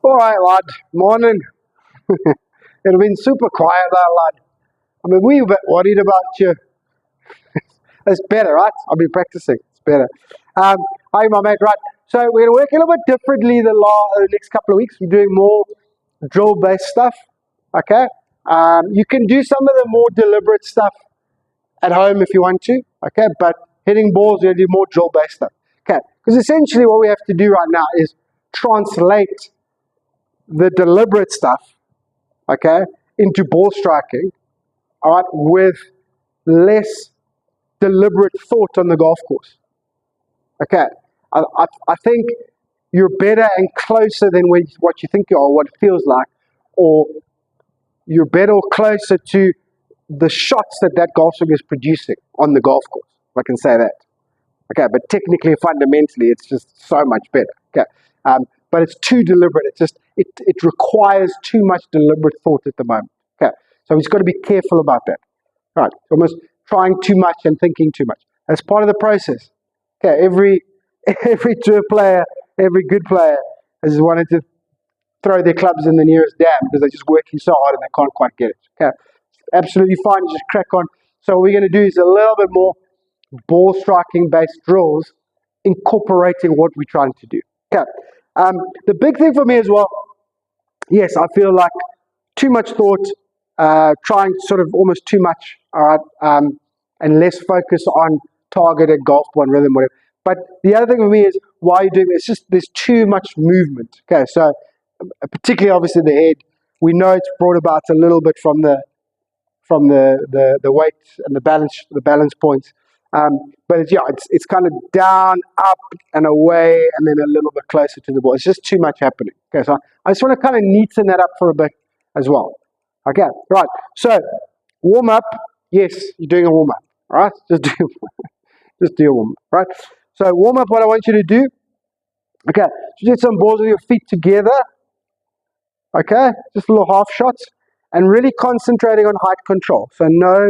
All right, lad. Morning. It's been super quiet there, lad. I mean, we were a bit worried about you. It's better, right? I've been practicing. It's better. Hi, my mate. Right. So we're going to work a little bit differently the next couple of weeks. We're doing more drill-based stuff. Okay. You can do some of the more deliberate stuff at home if you want to. Okay. But hitting balls, you're going to do more drill-based stuff. Okay. Because essentially what we have to do right now is translate the deliberate stuff, okay, into ball striking, all right, with less deliberate thought on the golf course. Okay, I think you're better and closer than what you think you are, what it feels like, or you're better or closer to the shots that golf swing is producing on the golf course, if I can say that. Okay, but technically, fundamentally, it's just so much better. Okay, but it's too deliberate. It requires too much deliberate thought at the moment. Okay, so we've got to be careful about that. Right, almost trying too much and thinking too much. That's part of the process. Okay, every tour player, every good player has wanted to throw their clubs in the nearest dam because they're just working so hard and they can't quite get it. Okay, absolutely fine. Just crack on. So what we're going to do is a little bit more ball striking based drills, incorporating what we're trying to do. Okay. The big thing for me as well, yes, I feel like too much thought, trying sort of almost too much, all right, and less focus on targeted golf ball and rhythm, whatever. But the other thing for me is why you're doing it, it's just there's too much movement. Okay, so particularly obviously the head, we know it's brought about a little bit from the weight and the balance points. But it's kind of down, up, and away, and then a little bit closer to the ball. It's just too much happening. Okay, so I just want to kind of neaten that up for a bit as well. Okay, right. So warm up. Yes, you're doing a warm up. All right, just do a warm up. Right. So warm up. What I want you to do. Okay, you get some balls with your feet together. Okay, just little half shots, and really concentrating on height control. So no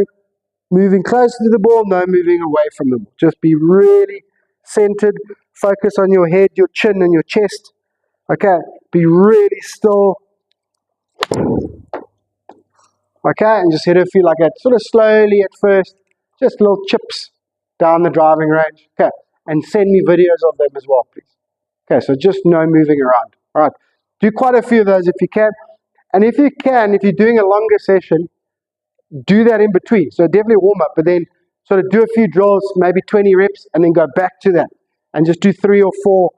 moving closer to the ball, no moving away from the ball. Just be really centered. Focus on your head, your chin, and your chest. Okay, be really still. Okay, and just hit a few like that, sort of slowly at first, just little chips down the driving range. Okay, and send me videos of them as well, please. Okay, so just no moving around. All right, do quite a few of those if you can. And if you're doing a longer session, do that in between. So definitely warm up, but then sort of do a few drills, maybe 20 reps, and then go back to that. And just do 3 or 4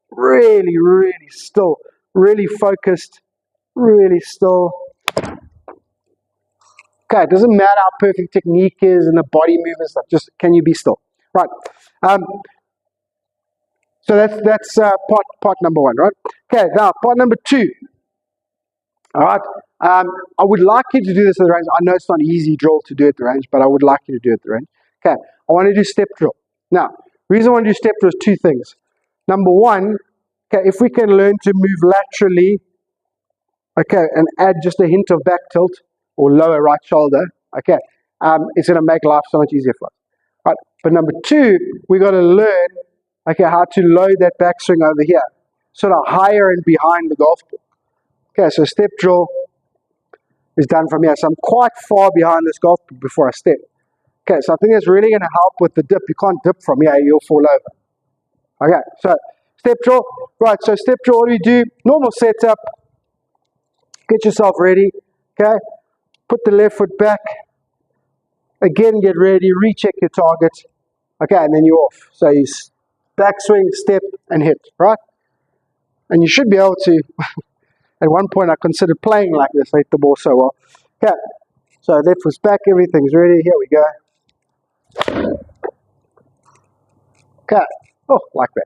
really, really still, really focused, really still. Okay, it doesn't matter how perfect technique is and the body movement stuff, just can you be still? Right. So that's part number 1, right? Okay, now part number 2. All right. I would like you to do this at the range. I know it's not an easy drill to do at the range, but I would like you to do it at the range. Okay. I want to do step drill. Now, the reason I want to do step drill is 2 things. Number 1, okay, if we can learn to move laterally, okay, and add just a hint of back tilt or lower right shoulder, okay, it's going to make life so much easier for us. Right. But number 2, we got to learn, okay, how to load that backswing over here, sort of higher and behind the golf ball. Okay, so step drill is done from here. So I'm quite far behind this golf ball before I step. Okay, so I think that's really going to help with the dip. You can't dip from here, you'll fall over. Okay, so step drill. Right, so step drill, what do you do? Normal setup. Get yourself ready. Okay, put the left foot back. Again, get ready, recheck your target. Okay, and then you're off. So you backswing, step, and hit, right? And you should be able to... At one point, I considered playing like this. I hit the ball so well. Okay, so left foot's back. Everything's ready. Here we go. Okay. Oh, like that.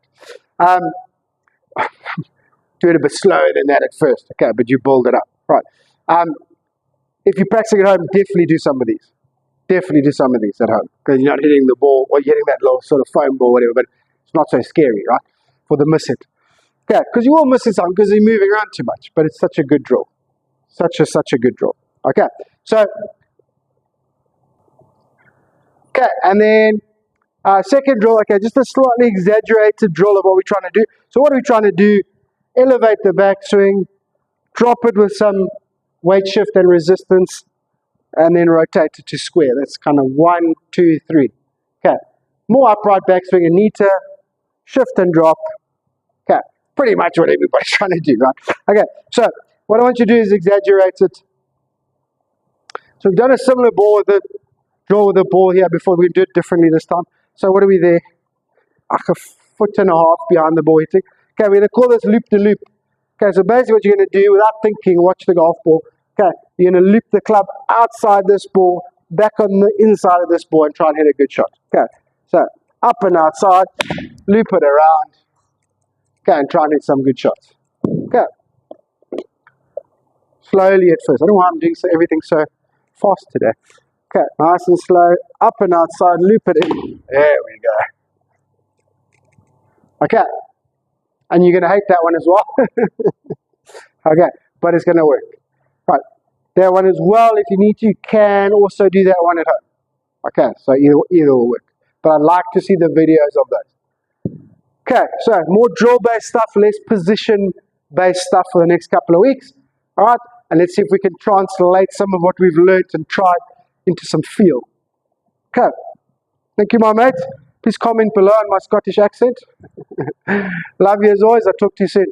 Do it a bit slower than that at first. Okay, but you build it up. Right. If you're practicing at home, definitely do some of these. Definitely do some of these at home. Because you're not hitting the ball or you're hitting that little sort of foam ball, whatever, but it's not so scary, right? For the miss hit. Okay, because you will miss it some because you're moving around too much, but it's such a good drill. Such a good drill. Okay, so, okay, and then second drill, okay, just a slightly exaggerated drill of what we're trying to do. So what are we trying to do? Elevate the backswing, drop it with some weight shift and resistance, and then rotate it to square. That's kind of 1, 2, 3. Okay, more upright backswing and neater, shift and drop. Okay, pretty much what everybody's trying to do, right? Okay, so what I want you to do is exaggerate it. So we've done a similar ball with the drill with the ball here before. We do it differently this time. So what are we there? Like a foot and a half behind the ball hitting. Okay, we're going to call this loop the loop. Okay, so basically what you're going to do without thinking, watch the golf ball. Okay, you're going to loop the club outside this ball, back on the inside of this ball, and try and hit a good shot. Okay, so up and outside, loop it around. Okay, and try and hit some good shots. Okay. Slowly at first. I don't know why I'm doing everything so fast today. Okay, nice and slow, up and outside, loop it in. There we go. Okay, and you're going to hate that one as well. Okay, but it's going to work. Right, that one as well, if you need to, you can also do that one at home. Okay, so either will work. But I'd like to see the videos of those. Okay, so more drill-based stuff, less position-based stuff for the next couple of weeks. All right, and let's see if we can translate some of what we've learned and tried into some feel. Okay, thank you, my mates. Please comment below on my Scottish accent. Love you as always. I'll talk to you soon.